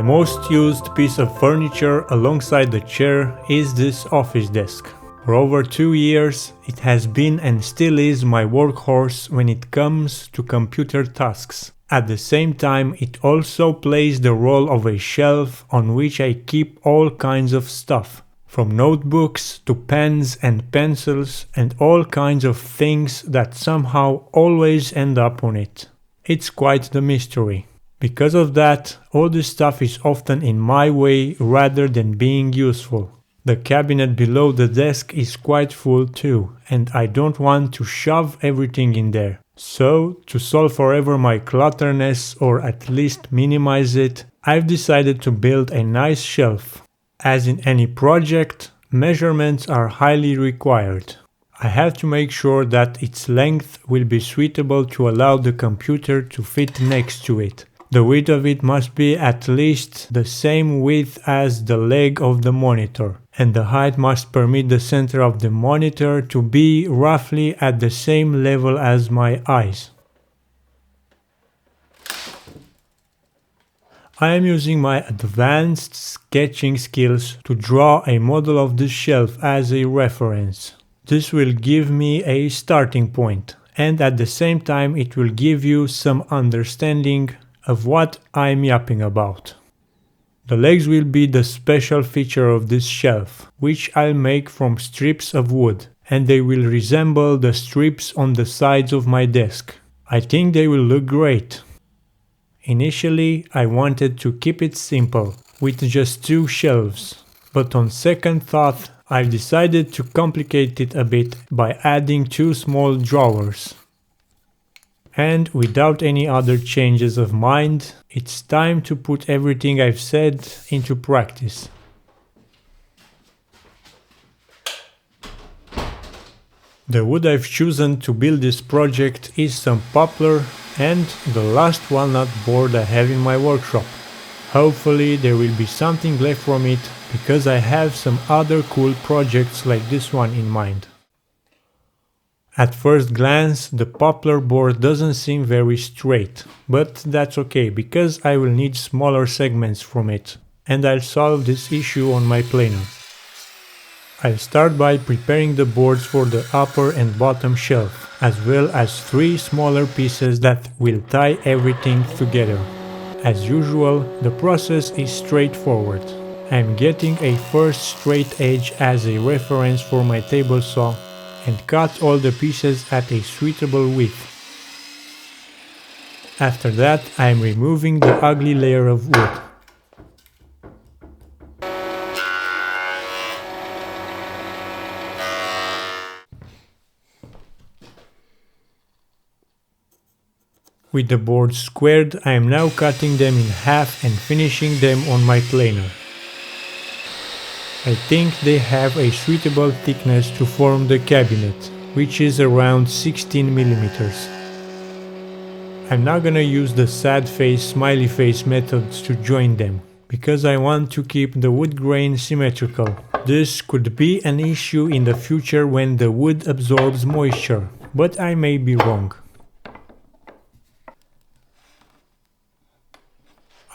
most used piece of furniture alongside the chair is this office desk. For over 2 years, it has been and still is my workhorse when it comes to computer tasks. At the same time, it also plays the role of a shelf on which I keep all kinds of stuff, from notebooks to pens and pencils and all kinds of things that somehow always end up on it. It's quite the mystery. Because of that, all this stuff is often in my way rather than being useful. The cabinet below the desk is quite full too, and I don't want to shove everything in there. So, to solve forever my clutterness or at least minimize it, I've decided to build a nice shelf. As in any project, measurements are highly required. I have to make sure that its length will be suitable to allow the computer to fit next to it. The width of it must be at least the same width as the leg of the monitor, and the height must permit the center of the monitor to be roughly at the same level as my eyes. I am using my advanced sketching skills to draw a model of the shelf as a reference. This will give me a starting point, and at the same time it will give you some understanding of what I'm yapping about. The legs will be the special feature of this shelf, which I'll make from strips of wood, and they will resemble the strips on the sides of my desk. I think they will look great. Initially, I wanted to keep it simple, with just 2 shelves, but on second thought, I've decided to complicate it a bit by adding 2 small drawers. And without any other changes of mind, it's time to put everything I've said into practice. The wood I've chosen to build this project is some poplar and the last walnut board I have in my workshop. Hopefully there will be something left from it because I have some other cool projects like this one in mind. At first glance, the poplar board doesn't seem very straight, but that's okay because I will need smaller segments from it, and I'll solve this issue on my planer. I'll start by preparing the boards for the upper and bottom shelf, as well as 3 smaller pieces that will tie everything together. As usual, the process is straightforward. I'm getting a first straight edge as a reference for my table saw and cut all the pieces at a suitable width. After that, I am removing the ugly layer of wood. With the boards squared, I am now cutting them in half and finishing them on my planer. I think they have a suitable thickness to form the cabinet, which is around 16 millimeters. I'm now gonna use the sad face, smiley face methods to join them, because I want to keep the wood grain symmetrical. This could be an issue in the future when the wood absorbs moisture, but I may be wrong.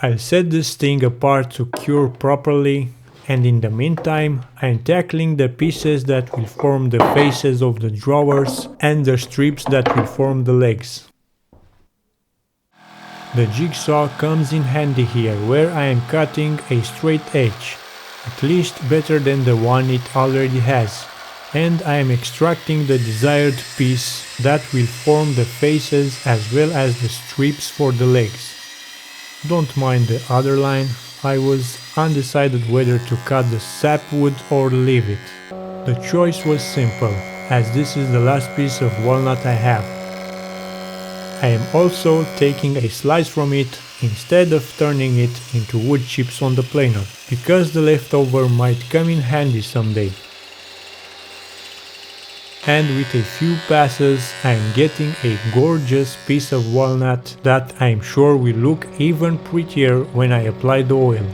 I'll set this thing apart to cure properly, and in the meantime, I'm tackling the pieces that will form the faces of the drawers and the strips that will form the legs. The jigsaw comes in handy here, where I am cutting a straight edge, at least better than the one it already has, and I am extracting the desired piece that will form the faces as well as the strips for the legs. Don't mind the other line. I was undecided whether to cut the sapwood or leave it. The choice was simple, as this is the last piece of walnut I have. I am also taking a slice from it instead of turning it into wood chips on the planer, because the leftover might come in handy someday. And with a few passes, I am getting a gorgeous piece of walnut that I am sure will look even prettier when I apply the oil.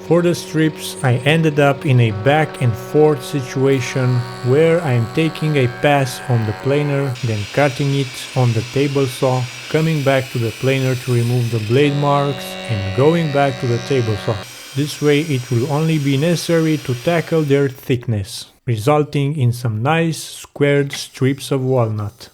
For the strips, I ended up in a back and forth situation where I am taking a pass on the planer, then cutting it on the table saw, coming back to the planer to remove the blade marks, and going back to the table saw. This way it will only be necessary to tackle their thickness, resulting in some nice squared strips of walnut.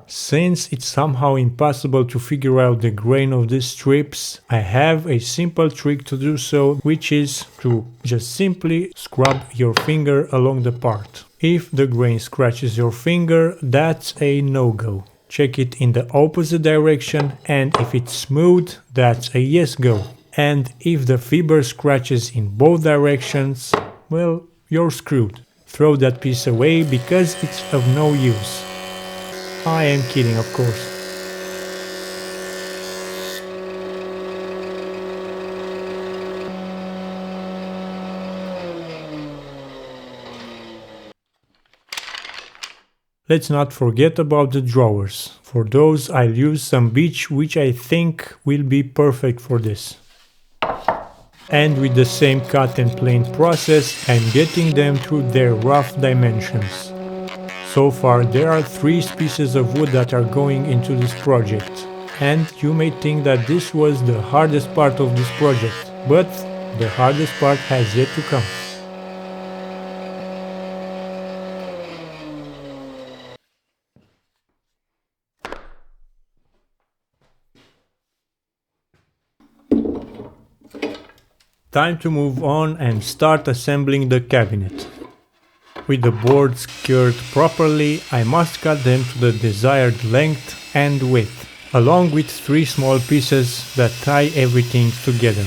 Since it's somehow impossible to figure out the grain of these strips, I have a simple trick to do so, which is to just simply scrub your finger along the part. If the grain scratches your finger, that's a no-go. Check it in the opposite direction, and if it's smooth, that's a yes-go. And if the fiber scratches in both directions, well, you're screwed. Throw that piece away because it's of no use. I am kidding, of course. Let's not forget about the drawers. For those I'll use some beech, which I think will be perfect for this. And with the same cut and plane process, I'm getting them through their rough dimensions. So far there are 3 pieces of wood that are going into this project. And you may think that this was the hardest part of this project, but the hardest part has yet to come. Time to move on and start assembling the cabinet. With the boards cured properly, I must cut them to the desired length and width, along with 3 small pieces that tie everything together.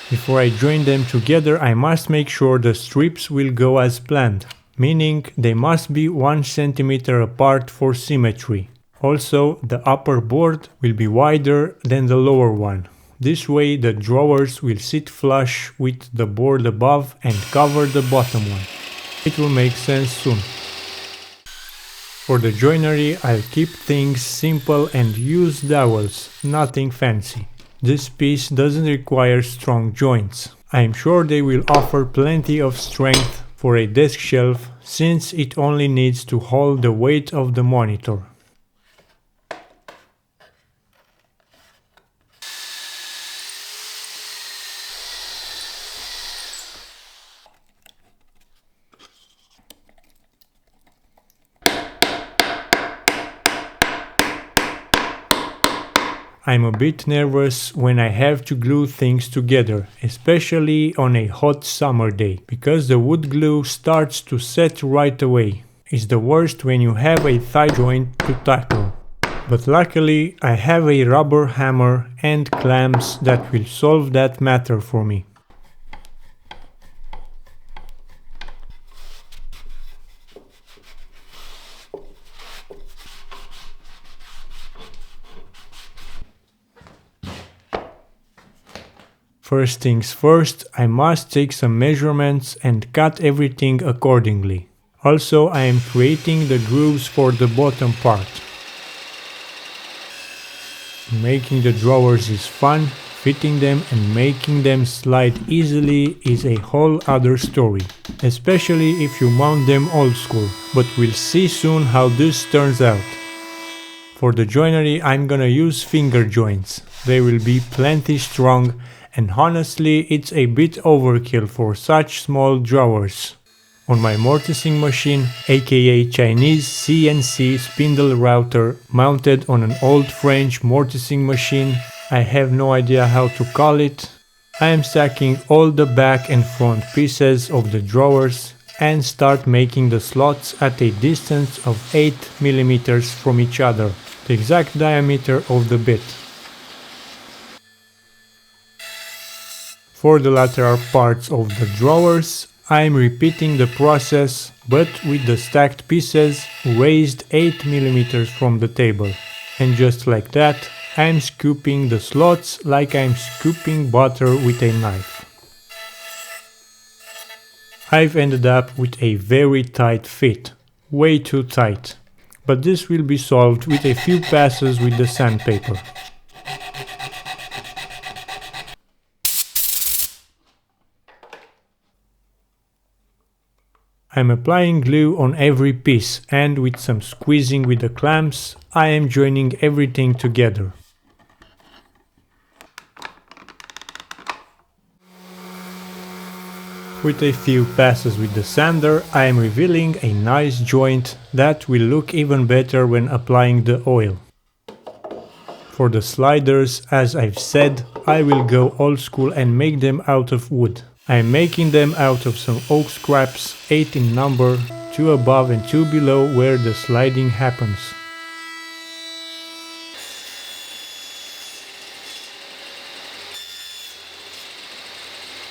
Before I join them together, I must make sure the strips will go as planned, meaning they must be 1 centimeter apart for symmetry. Also, the upper board will be wider than the lower one. This way the drawers will sit flush with the board above and cover the bottom one. It will make sense soon. For the joinery, I'll keep things simple and use dowels, nothing fancy. This piece doesn't require strong joints. I'm sure they will offer plenty of strength for a desk shelf, since it only needs to hold the weight of the monitor. I'm a bit nervous when I have to glue things together, especially on a hot summer day, because the wood glue starts to set right away. It's the worst when you have a thigh joint to tackle. But luckily I have a rubber hammer and clamps that will solve that matter for me. First things first, I must take some measurements and cut everything accordingly. Also, I am creating the grooves for the bottom part. Making the drawers is fun, fitting them and making them slide easily is a whole other story, especially if you mount them old school, but we'll see soon how this turns out. For the joinery, I'm gonna use finger joints. They will be plenty strong, and honestly it's a bit overkill for such small drawers. On my mortising machine, aka Chinese CNC spindle router mounted on an old French mortising machine, I have no idea how to call it, I am stacking all the back and front pieces of the drawers and start making the slots at a distance of 8 mm from each other, the exact diameter of the bit. For the lateral parts of the drawers, I am repeating the process, but with the stacked pieces raised 8 mm from the table. And just like that, I am scooping the slots like I am scooping butter with a knife. I've ended up with a very tight fit, way too tight. but this will be solved with a few passes with the sandpaper. I'm applying glue on every piece, and with some squeezing with the clamps, I am joining everything together. With a few passes with the sander, I am revealing a nice joint that will look even better when applying the oil. For the sliders, as I've said, I will go old school and make them out of wood. I am making them out of some oak scraps, 8 in number, 2 above and 2 below where the sliding happens.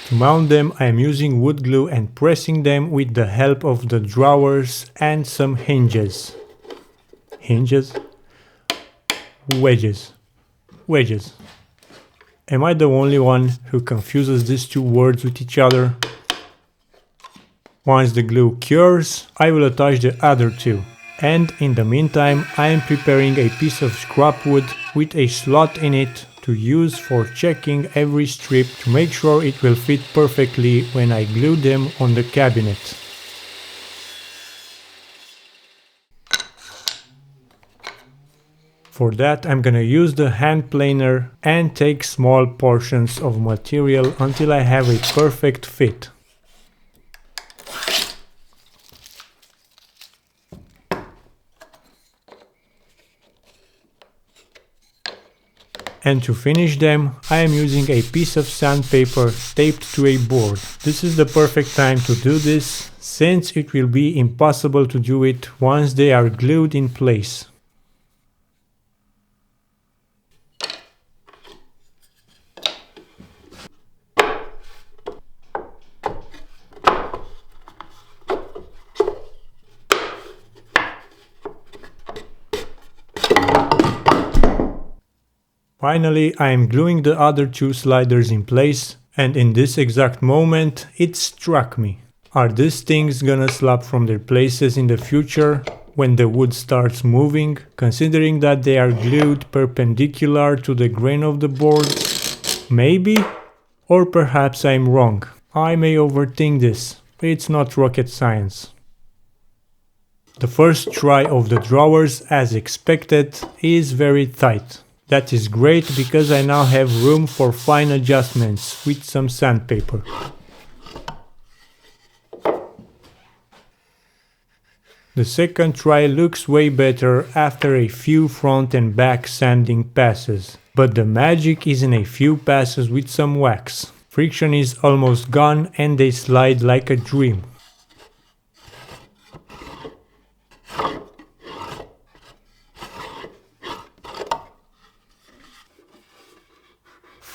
To mount them, I am using wood glue and pressing them with the help of the drawers and some hinges. Hinges? Wedges. Wedges. Am I the only one who confuses these two words with each other? Once the glue cures, I will attach the other two. And in the meantime, I am preparing a piece of scrap wood with a slot in it to use for checking every strip to make sure it will fit perfectly when I glue them on the cabinet. For that, I'm gonna use the hand planer and take small portions of material until I have a perfect fit. And to finish them, I am using a piece of sandpaper taped to a board. This is the perfect time to do this, since it will be impossible to do it once they are glued in place. Finally, I am gluing the other two sliders in place, and in this exact moment, it struck me. Are these things gonna slap from their places in the future when the wood starts moving, considering that they are glued perpendicular to the grain of the board? Maybe? Or perhaps I'm wrong. I may overthink this. It's not rocket science. The first try of the drawers, as expected, is very tight. That is great because I now have room for fine adjustments with some sandpaper. The second try looks way better after a few front and back sanding passes. But the magic is in a few passes with some wax. Friction is almost gone and they slide like a dream.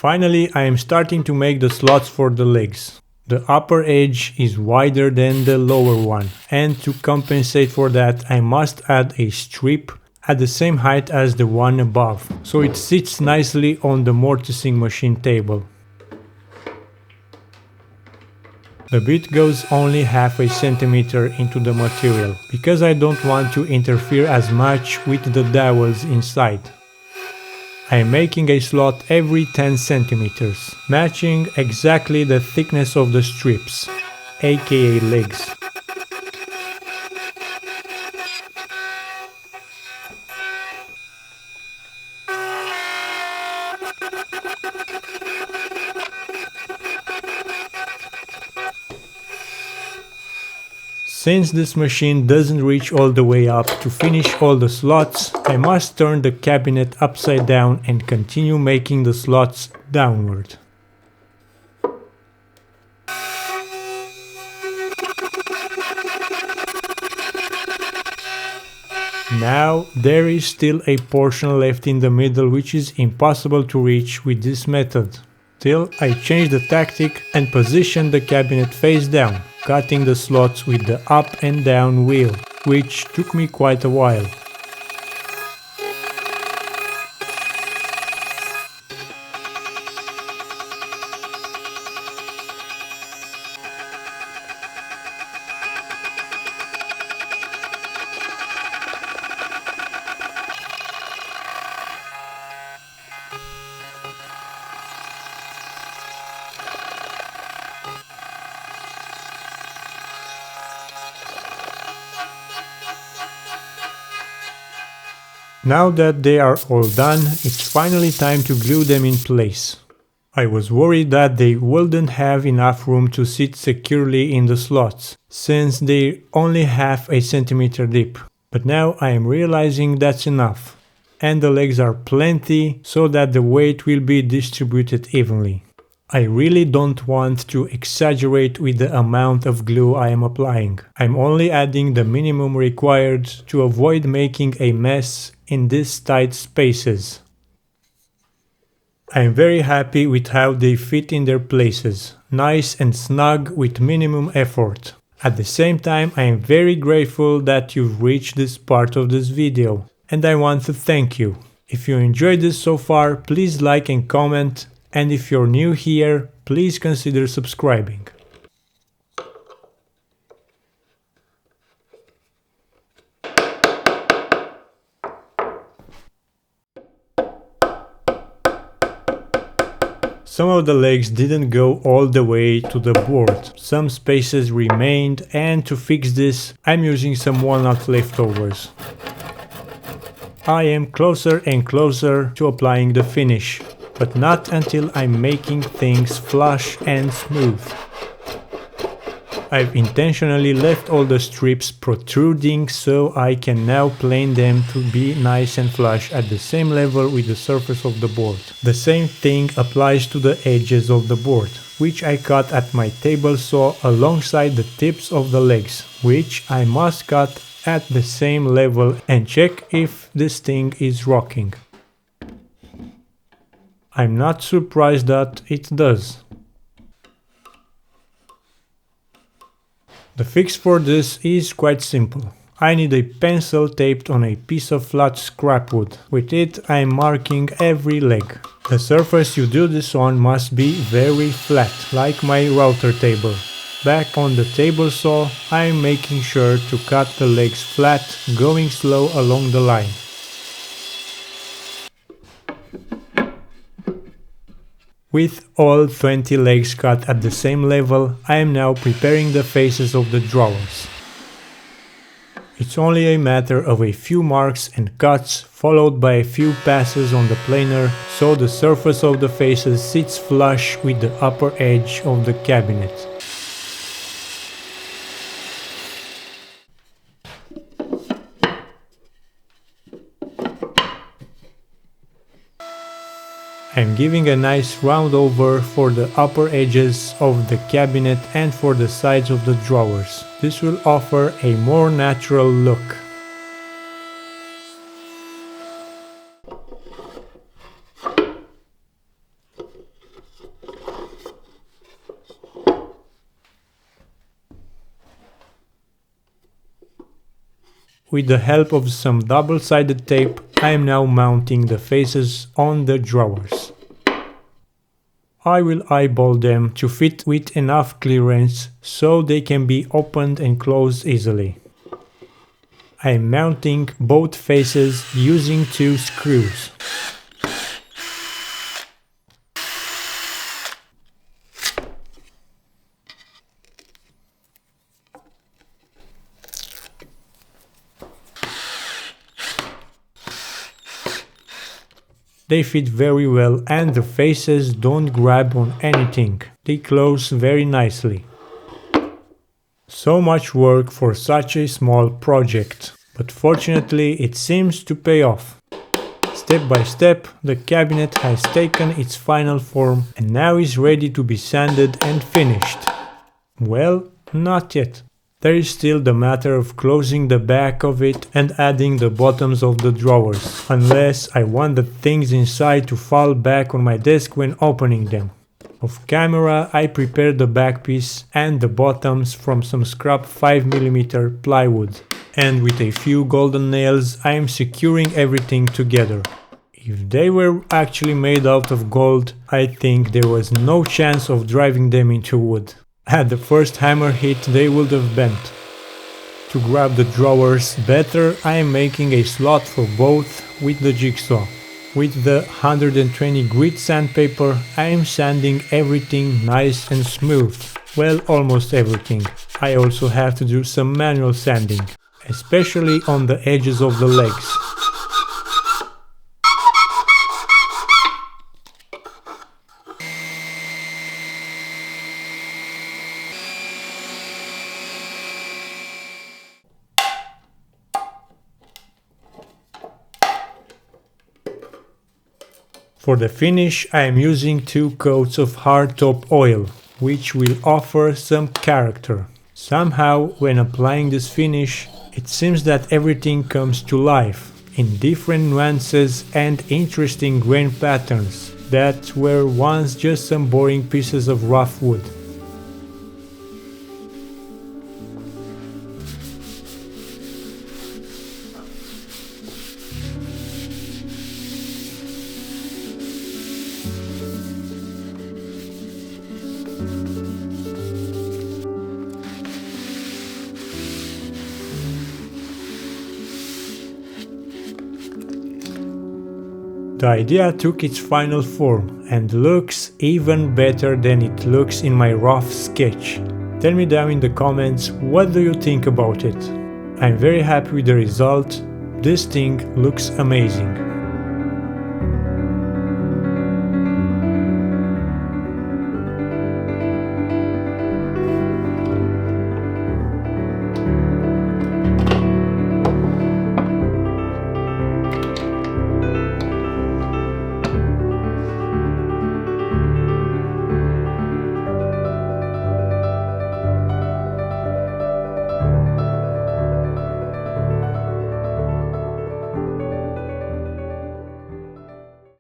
Finally, I am starting to make the slots for the legs. The upper edge is wider than the lower one, and to compensate for that I must add a strip at the same height as the one above, so it sits nicely on the mortising machine table. The bit goes only half a centimeter into the material, because I don't want to interfere as much with the dowels inside. I am making a slot every 10 centimeters, matching exactly the thickness of the strips, aka legs. Since this machine doesn't reach all the way up to finish all the slots, I must turn the cabinet upside down and continue making the slots downward. Now there is still a portion left in the middle which is impossible to reach with this method. Till I change the tactic and position the cabinet face down, cutting the slots with the up and down wheel, which took me quite a while. Now that they are all done, it's finally time to glue them in place. I was worried that they wouldn't have enough room to sit securely in the slots, since they only have a centimeter deep. But now I am realizing that's enough. And the legs are plenty so that the weight will be distributed evenly. I really don't want to exaggerate with the amount of glue I am applying. I'm only adding the minimum required to avoid making a mess in these tight spaces. I am very happy with how they fit in their places, nice and snug with minimum effort. At the same time, I am very grateful that you've reached this part of this video, and I want to thank you. If you enjoyed this so far, please like and comment, and if you're new here, please consider subscribing. Some of the legs didn't go all the way to the board, some spaces remained, and to fix this I'm using some walnut leftovers. I am closer and closer to applying the finish, but not until I'm making things flush and smooth. I've intentionally left all the strips protruding so I can now plane them to be nice and flush at the same level with the surface of the board. The same thing applies to the edges of the board, which I cut at my table saw alongside the tips of the legs, which I must cut at the same level and check if this thing is rocking. I'm not surprised that it does. The fix for this is quite simple. I need a pencil taped on a piece of flat scrap wood. With it I am marking every leg. The surface you do this on must be very flat, like my router table. Back on the table saw, I am making sure to cut the legs flat, going slow along the line. With all 20 legs cut at the same level, I am now preparing the faces of the drawers. It's only a matter of a few marks and cuts, followed by a few passes on the planer, so the surface of the faces sits flush with the upper edge of the cabinet. I'm giving a nice round over for the upper edges of the cabinet and for the sides of the drawers. This will offer a more natural look. With the help of some double-sided tape, I am now mounting the faces on the drawers. I will eyeball them to fit with enough clearance so they can be opened and closed easily. I am mounting both faces using 2 screws. They fit very well and the faces don't grab on anything. They close very nicely. So much work for such a small project, but fortunately it seems to pay off. Step by step, the cabinet has taken its final form and now is ready to be sanded and finished. Well, not yet. There is still the matter of closing the back of it and adding the bottoms of the drawers, unless I want the things inside to fall back on my desk when opening them. Off camera, I prepared the back piece and the bottoms from some scrap 5mm plywood, and with a few golden nails I am securing everything together. If they were actually made out of gold, I think there was no chance of driving them into wood. At the first hammer hit they would have bent. To grab the drawers better, I am making a slot for both with the jigsaw. With the 120 grit sandpaper, I am sanding everything nice and smooth. Well, almost everything. I also have to do some manual sanding, especially on the edges of the legs. For the finish I am using 2 coats of hardtop oil, which will offer some character. Somehow, when applying this finish, it seems that everything comes to life, in different nuances and interesting grain patterns that were once just some boring pieces of rough wood. The idea took its final form and looks even better than it looks in my rough sketch. Tell me down in the comments what do you think about it. I'm very happy with the result. This thing looks amazing.